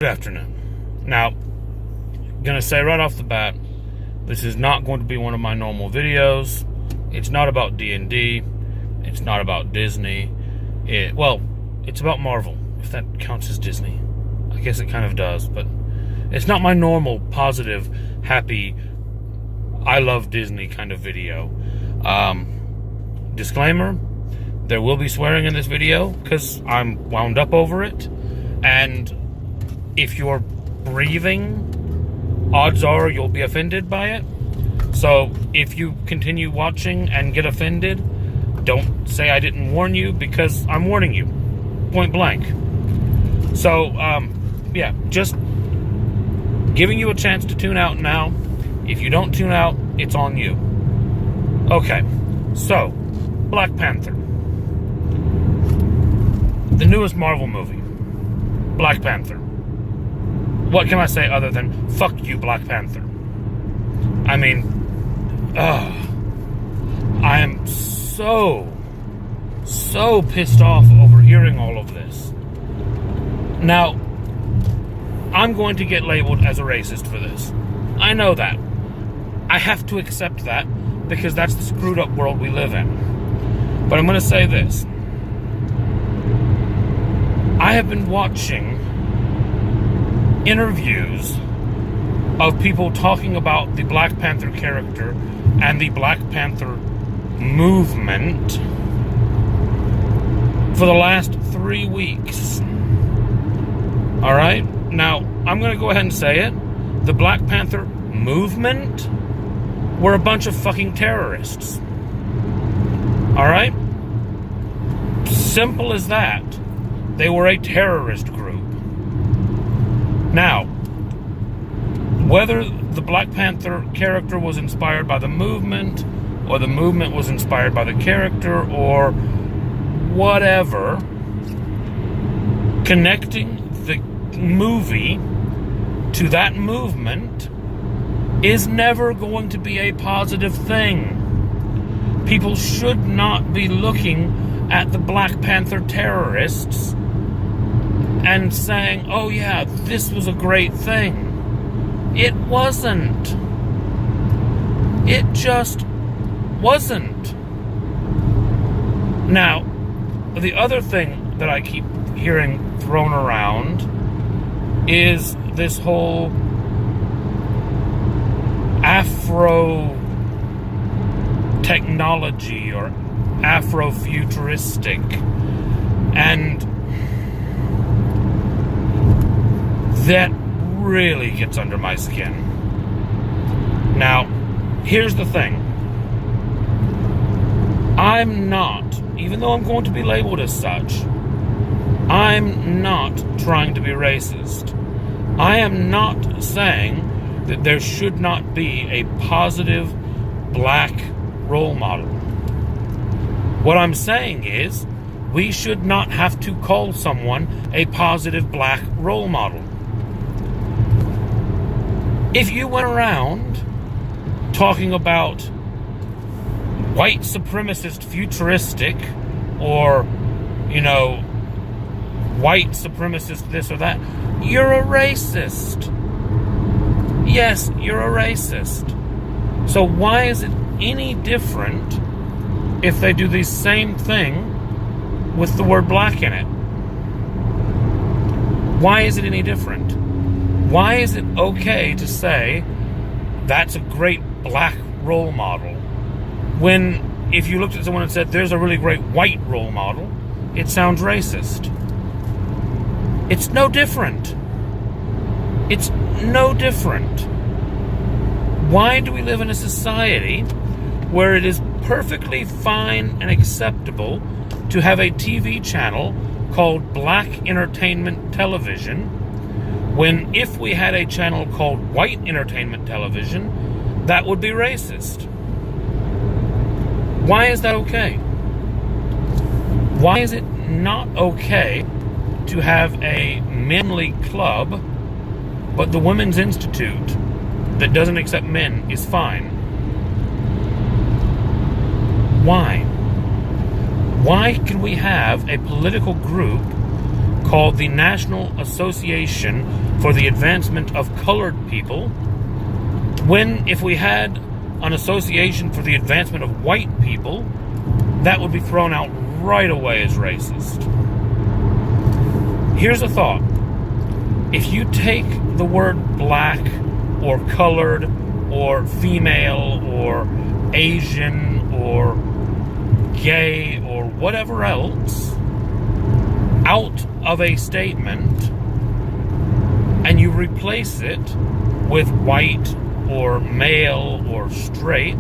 Good afternoon. Now, gonna say right off the bat, this is not going to be one of my normal videos. It's not about D&D. It's not about Disney. It's about Marvel, if that counts as Disney. I guess it kind of does, but it's not my normal, positive, happy, I love Disney kind of video. Disclaimer, there will be swearing in this video, because I'm wound up over it, and if you're breathing, odds are you'll be offended by it. So if you continue watching and get offended, don't say I didn't warn you, because I'm warning you, point blank. So, just giving you a chance to tune out now. If you don't tune out, it's on you. Okay, so, Black Panther. The newest Marvel movie, Black Panther. What can I say other than, fuck you, Black Panther? I mean, I am so pissed off over hearing all of this. Now, I'm going to get labeled as a racist for this. I know that. I have to accept that, because that's the screwed up world we live in. But I'm going to say this. I have been watching interviews of people talking about the Black Panther character and the Black Panther movement for the last 3 weeks. Alright? Now, I'm going to go ahead and say it. The Black Panther movement were a bunch of fucking terrorists. Alright? Simple as that. They were a terrorist group. Now, whether the Black Panther character was inspired by the movement, or the movement was inspired by the character, or whatever, connecting the movie to that movement is never going to be a positive thing. People should not be looking at the Black Panther terrorists and saying, oh yeah, this was a great thing. It wasn't. It just wasn't. Now, the other thing that I keep hearing thrown around is this whole Afro technology or Afrofuturistic, and that really gets under my skin. Now, here's the thing. I'm not, even though I'm going to be labeled as such, I'm not trying to be racist. I am not saying that there should not be a positive black role model. What I'm saying is, we should not have to call someone a positive black role model. If you went around talking about white supremacist futuristic, or, white supremacist this or that, you're a racist. Yes, you're a racist. So why is it any different if they do the same thing with the word black in it? Why is it any different? Why is it okay to say that's a great black role model when if you looked at someone and said there's a really great white role model, it sounds racist? It's no different. It's no different. Why do we live in a society where it is perfectly fine and acceptable to have a TV channel called Black Entertainment Television, when if we had a channel called White Entertainment Television, that would be racist? Why is that okay? Why is it not okay to have a men's club, but the Women's Institute that doesn't accept men is fine? Why? Why can we have a political group called the National Association for the advancement of colored people, when if we had an association for the advancement of white people, that would be thrown out right away as racist. Here's a thought. If you take the word black or colored or female or Asian or gay or whatever else out of a statement and you replace it with white or male or straight,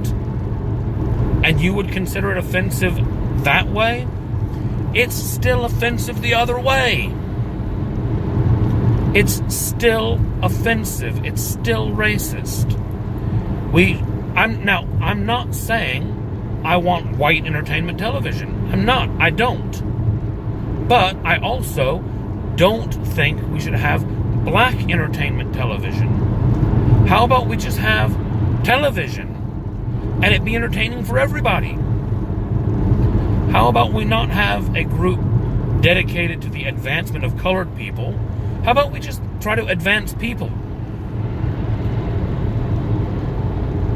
and you would consider it offensive that way, it's still offensive the other way. It's still offensive. It's still racist. I'm not saying I want white entertainment television. I'm not. I don't. But I also don't think we should have black entertainment television. How about we just have television and it be entertaining for everybody? How about we not have a group dedicated to the advancement of colored people? How about we just try to advance people?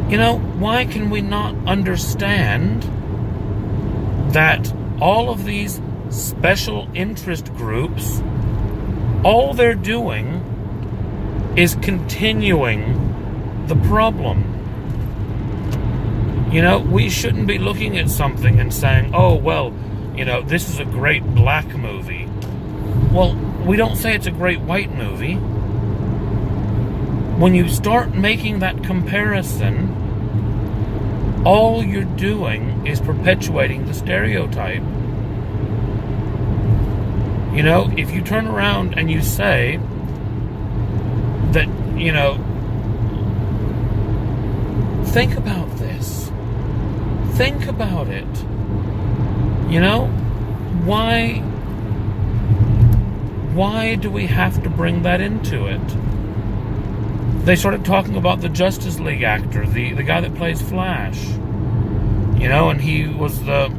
You know, why can we not understand that all of these special interest groups, all they're doing is continuing the problem? You know, we shouldn't be looking at something and saying, oh, well, you know, this is a great black movie. Well, we don't say it's a great white movie. When you start making that comparison, all you're doing is perpetuating the stereotype. You know, if you turn around and you say that, you know, think about this. Think about it. You know, why do we have to bring that into it? They started talking about the Justice League actor, the guy that plays Flash. You know, and he was the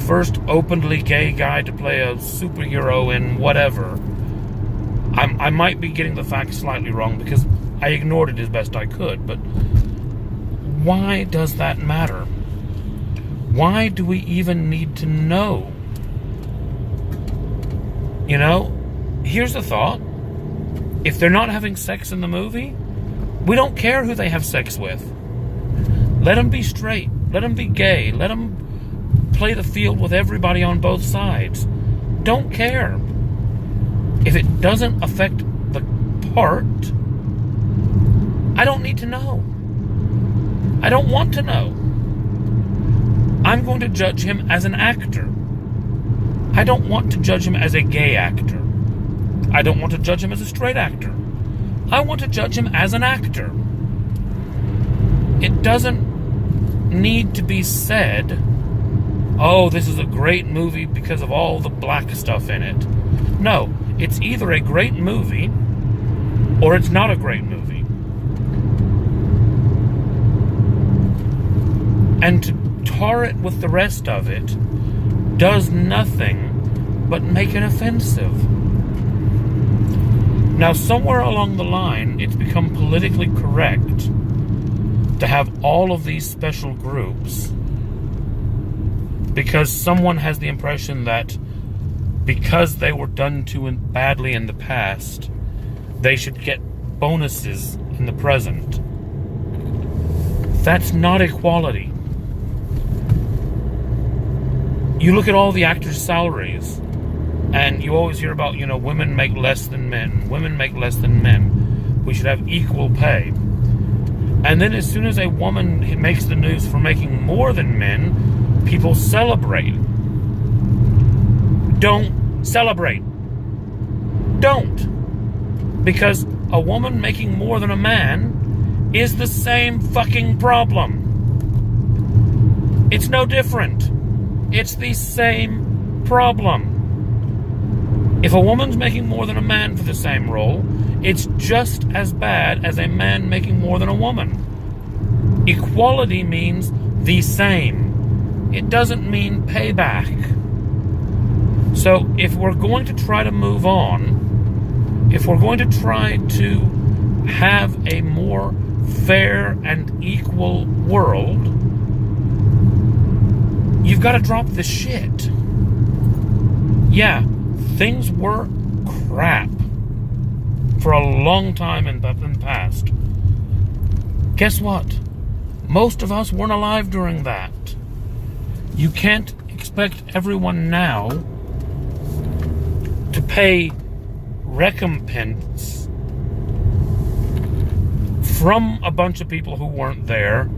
first openly gay guy to play a superhero in whatever. I might be getting the facts slightly wrong because I ignored it as best I could, but why does that matter? Why do we even need to know? You know, here's the thought. If they're not having sex in the movie, we don't care who they have sex with. Let them be straight. Let them be gay. Let them play the field with everybody on both sides. Don't care. If it doesn't affect the part, I don't need to know. I don't want to know. I'm going to judge him as an actor. I don't want to judge him as a gay actor. I don't want to judge him as a straight actor. I want to judge him as an actor. It doesn't need to be said, oh, this is a great movie because of all the black stuff in it. No, it's either a great movie or it's not a great movie. And to tar it with the rest of it does nothing but make it offensive. Now, somewhere along the line, it's become politically correct to have all of these special groups because someone has the impression that because they were done too badly in the past, they should get bonuses in the present. That's not equality. You look at all the actors' salaries, and you always hear about, you know, women make less than men. Women make less than men. We should have equal pay. And then as soon as a woman makes the news for making more than men, people celebrate. Don't celebrate. Don't. Because a woman making more than a man is the same fucking problem. It's no different. It's the same problem. If a woman's making more than a man for the same role, it's just as bad as a man making more than a woman. Equality means the same. It doesn't mean payback. So if we're going to try to move on if we're going to try to have a more fair and equal world, you've got to drop the shit. Yeah, things were crap for a long time in the past. Guess what? Most of us weren't alive during that. You can't expect everyone now to pay recompense from a bunch of people who weren't there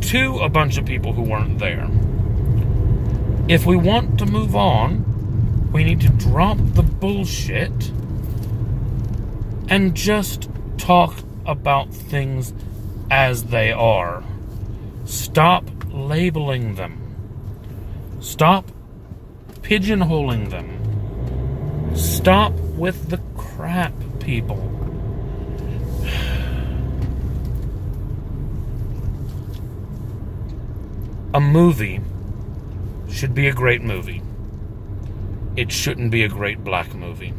to a bunch of people who weren't there. If we want to move on, we need to drop the bullshit and just talk about things as they are. Stop labeling them. Stop pigeonholing them. Stop with the crap, people. A movie should be a great movie. It shouldn't be a great black movie.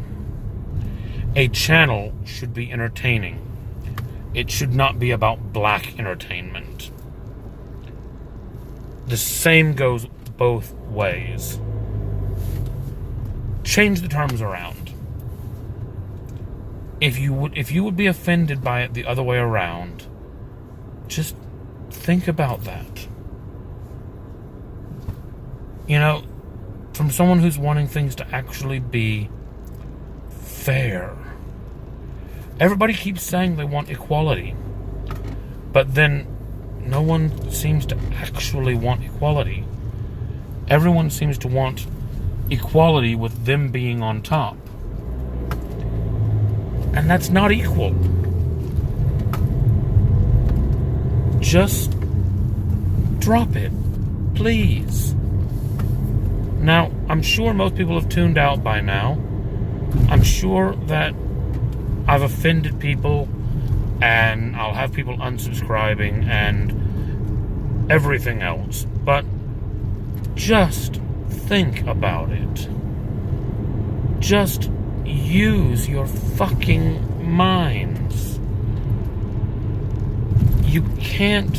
A channel should be entertaining. It should not be about black entertainment. The same goes both ways. Change the terms around. If you would be offended by it the other way around, just think about that. You know, from someone who's wanting things to actually be fair. Everybody keeps saying they want equality, but then no one seems to actually want equality. Everyone seems to want equality with them being on top. And that's not equal. Just drop it, please. Now, I'm sure most people have tuned out by now. I'm sure that I've offended people, and I'll have people unsubscribing and everything else. But just think about it. Just use your fucking minds. You can't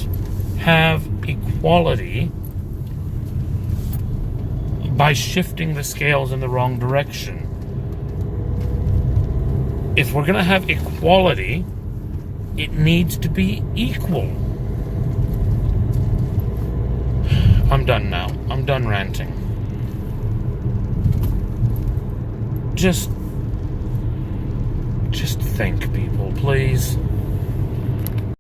have equality by shifting the scales in the wrong direction. If we're going to have equality, it needs to be equal. I'm done now. I'm done ranting. Just think, people, please.